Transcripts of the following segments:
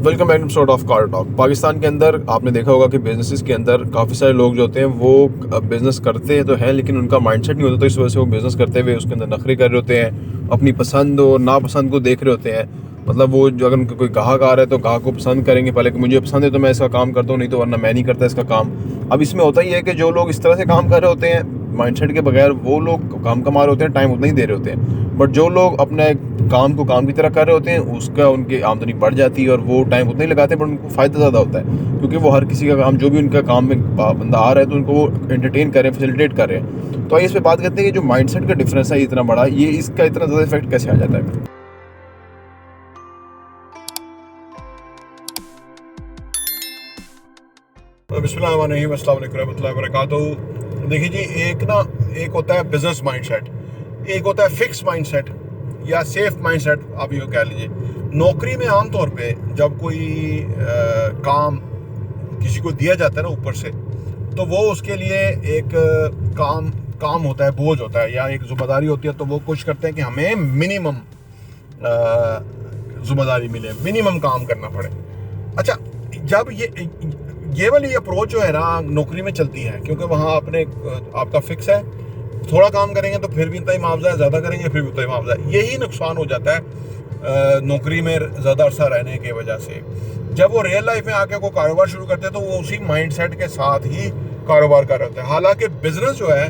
Welcome back to episode of car talk. Pakistan के अंदर आपने देखा होगा कि बिजनेसेस के अंदर काफ़ी सारे लोग जो होते हैं वो बिज़नेस करते हैं तो हैं, लेकिन उनका माइंडसेट नहीं होता, तो इस वजह से वो बिज़नेस करते हुए उसके अंदर नखरे कर रहे होते हैं, अपनी पसंद और नापसंद को देख रहे होते हैं। मतलब वो जो अगर उनका कोई ग्राहक आ रहा है तो ग्राहक को पसंद करेंगे पहले कि मुझे पसंद है तो मैं इसका काम करता हूँ, नहीं तो वरना मैं नहीं करता इसका काम। अब इसमें होता ही है कि जो लोग इस तरह से काम कर रहे होते हैं माइंडसेट के बगैर, वो लोग काम कमा रहे होते हैं, टाइम उतना ही दे रहे होते हैं। बट जो लोग अपने काम को काम की तरह कर रहे होते हैं उसका उनकी आमदनी बढ़ जाती है और वो टाइम उतना ही लगाते हैं, बट उनको फ़ायदा ज़्यादा होता है क्योंकि वो हर किसी का काम, जो भी उनका काम में बंदा आ रहा है तो उनको वो एंटरटेन कर रहे हैं, फैसिलिटेट कर रहे हैं। तो आइए इस पर बात करते हैं कि जो माइंडसेट का डिफरेंस है इतना बड़ा, ये इसका इतना ज़्यादा इफेक्ट कैसे आ जाता है। बिस्मिल्लाहिर्रहमानिर्रहीम, अस्सलाम वालेकुम रहमतुल्लाहि व बरकातहू। देखिए जी, एक होता है बिजनेस माइंडसेट, एक होता है फिक्स माइंडसेट या सेफ माइंडसेट, आप ये कह लीजिए। नौकरी में आमतौर पे जब कोई काम किसी को दिया जाता है ना ऊपर से, तो वो उसके लिए एक काम होता है, बोझ होता है या एक जिम्मेदारी होती है, तो वो कोशिश करते हैं कि हमें मिनिमम जिम्मेदारी मिले, मिनिमम काम करना पड़े। अच्छा, जब ये वाली अप्रोच जो है ना नौकरी में चलती है, क्योंकि वहाँ आपका फिक्स है, थोड़ा काम करेंगे तो फिर भी इतना ही मुआवजा है, ज़्यादा करेंगे फिर भी उतना ही मुआवजा है। यही नुकसान हो जाता है नौकरी में ज़्यादा अरसा रहने की वजह से। जब वो रियल लाइफ में आके को कारोबार शुरू करते हैं तो वो उसी माइंडसेट के साथ ही कारोबार कर रहे होते हैं। हालांकि बिजनेस जो है,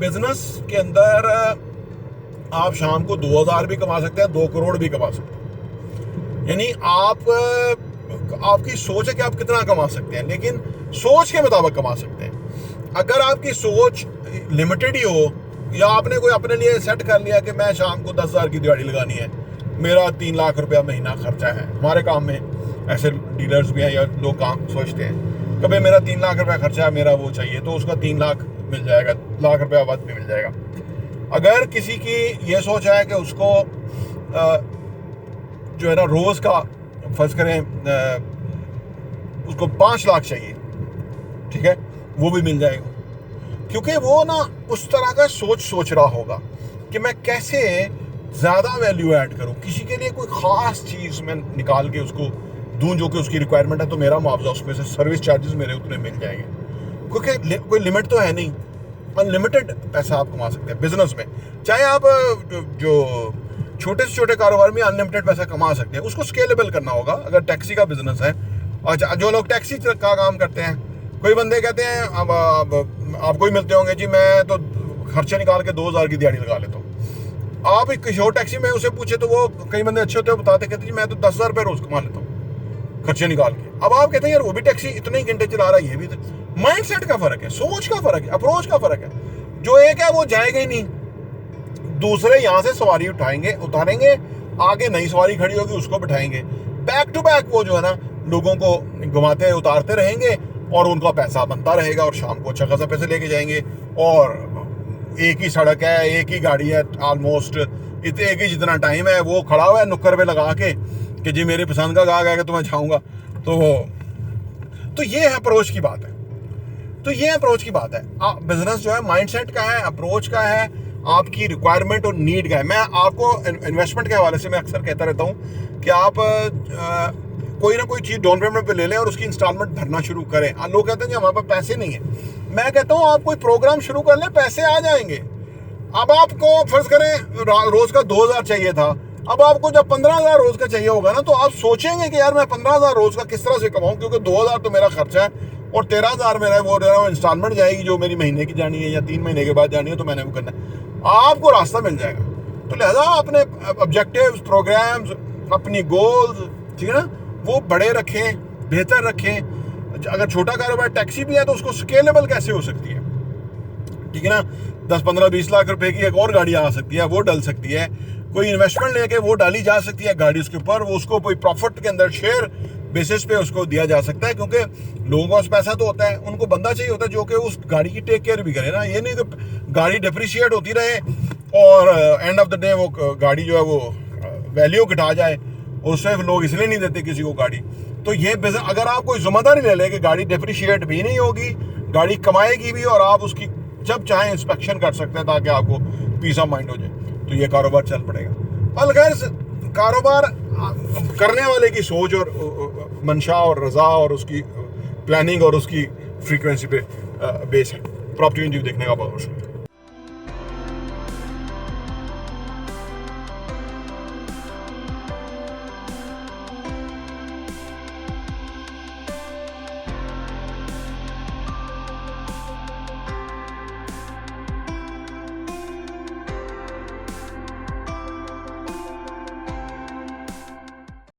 बिजनेस के अंदर आप शाम को 2000 भी कमा सकते हैं, 2 करोड़ भी कमा सकते हैं। यानी आपकी सोच है कि आप कितना कमा सकते हैं, लेकिन सोच के मुताबिक कमा सकते हैं। अगर आपकी सोच लिमिटेड ही हो, या आपने कोई अपने लिए सेट कर लिया कि मैं शाम को 10,000 की दिहाड़ी लगानी है, मेरा 3 लाख रुपया महीना खर्चा है। हमारे काम में ऐसे डीलर्स भी हैं या लोग काम सोचते हैं कि भाई मेरा 3 लाख रुपया खर्चा है, मेरा वो चाहिए, तो उसका 3 लाख मिल जाएगा, लाख रुपया वध भी मिल जाएगा। अगर किसी की ये सोच है कि उसको जो है ना रोज़ का फर्ज करें उसको 5 लाख चाहिए, ठीक है, वो भी मिल जाएगा, क्योंकि वो ना उस तरह का सोच रहा होगा कि मैं कैसे ज़्यादा वैल्यू ऐड करूं, किसी के लिए कोई ख़ास चीज़ मैं निकाल के उसको दूं जो कि उसकी रिक्वायरमेंट है, तो मेरा मुआवजा उसमें से, सर्विस चार्जेस मेरे उतने मिल जाएंगे, क्योंकि कोई लिमिट तो है नहीं, अनलिमिटेड पैसा आप कमा सकते हैं बिजनेस में। चाहे आप जो छोटे से छोटे कारोबार में अनलिमिटेड पैसा कमा सकते हैं, उसको स्केलेबल करना होगा। अगर टैक्सी का बिजनेस है, अच्छा, जो लोग टैक्सी का काम करते हैं, कोई बंदे कहते हैं अब आपको ही मिलते होंगे जी, मैं तो खर्चे निकाल के 2000 की दिहाड़ी लगा लेता हूँ। आप एक किसी और टैक्सी में उसे पूछे तो वो, कई बंदे अच्छे होते हैं, बताते कहते जी मैं तो 10,000 रुपये रोज कमा लेता हूँ खर्चे निकाल के। अब आप कहते हैं यार वो भी टैक्सी इतने ही घंटे चला रहा है, ये भी माइंड सेट का फर्क है, सोच का फर्क है, अप्रोच का फर्क है। जो एक है वो जाएगा ही नहीं, दूसरे यहाँ से सवारी उतारेंगे, आगे नई सवारी खड़ी होगी उसको बिठाएंगे, बैक टू बैक वो जो है ना लोगों को घुमाते उतारते रहेंगे और उनका पैसा बनता रहेगा और शाम को अच्छा खासा पैसे लेके जाएंगे। और एक ही सड़क है, एक ही गाड़ी है, ऑलमोस्ट एक ही जितना टाइम है, वो खड़ा हुआ है नुक्कर पे लगा के कि जी मेरे पसंद का गाहक है कि तो मैं जाऊँगा। तो ये अप्रोच की बात है, तो ये अप्रोच की बात है। बिजनेस जो है माइंडसेट का है, अप्रोच का है, आपकी रिक्वायरमेंट और नीड का है। मैं आपको इन्वेस्टमेंट के हवाले से मैं अक्सर कहता रहता हूँ कि आप कोई ना कोई चीज़ डाउन पेमेंट पे ले लें और उसकी इंस्टॉलमेंट भरना शुरू करें। लोग कहते हैं कि हमारे पास पैसे नहीं है। मैं कहता हूँ आप कोई प्रोग्राम शुरू कर लें, पैसे आ जाएंगे। अब आपको फर्ज करें रोज का 2000 चाहिए था, अब आपको जब 15,000 रोज का चाहिए होगा ना, तो आप सोचेंगे कि यार मैं 15,000 रोज का किस तरह से कमाऊँ, क्योंकि 2000 तो मेरा खर्चा है और 13,000 मेरा वो इंस्टॉलमेंट जाएगी जो मेरी महीने की जानी है या 3 महीने के बाद जानी है, तो मैंने वो करना है। आपको रास्ता मिल जाएगा। तो लिहाजा अपने ऑब्जेक्टिव्स, प्रोग्राम्स, अपनी गोल्स, ठीक है ना, वो बड़े रखें, बेहतर रखें। अगर छोटा कारोबार टैक्सी भी है तो उसको स्केलेबल कैसे हो सकती है, ठीक है ना, 10, 15, 20 लाख रुपए की एक और गाड़ी आ सकती है, वो डल सकती है। कोई इन्वेस्टमेंट लेके वो डाली जा सकती है गाड़ी उसके ऊपर, वो उसको कोई प्रॉफिट के अंदर शेयर बेसिस पे उसको दिया जा सकता है, क्योंकि लोगों का पैसा तो होता है, उनको बंदा चाहिए होता है जो कि उस गाड़ी की टेक केयर भी करे ना। ये नहीं कि गाड़ी डिप्रिशिएट होती रहे और एंड ऑफ द डे वो गाड़ी जो है वो वैल्यू घटा जाए, उससे लोग इसलिए नहीं देते किसी को गाड़ी। तो ये बिजनेस, अगर आप कोई जिम्मेदारी ले लें कि गाड़ी डिप्रिशिएट भी नहीं होगी, गाड़ी कमाएगी भी, और आप उसकी जब चाहें इंस्पेक्शन कर सकते हैं ताकि आपको पीस ऑफ माइंड हो जाए, तो ये कारोबार चल पड़ेगा। अलगैर कारोबार करने वाले की सोच और मंशा और रजा और उसकी प्लानिंग और उसकी फ्रीक्वेंसी पे बेस है प्रॉपर्टी इंटरव्यू देखने का बहुत मुश्किल है।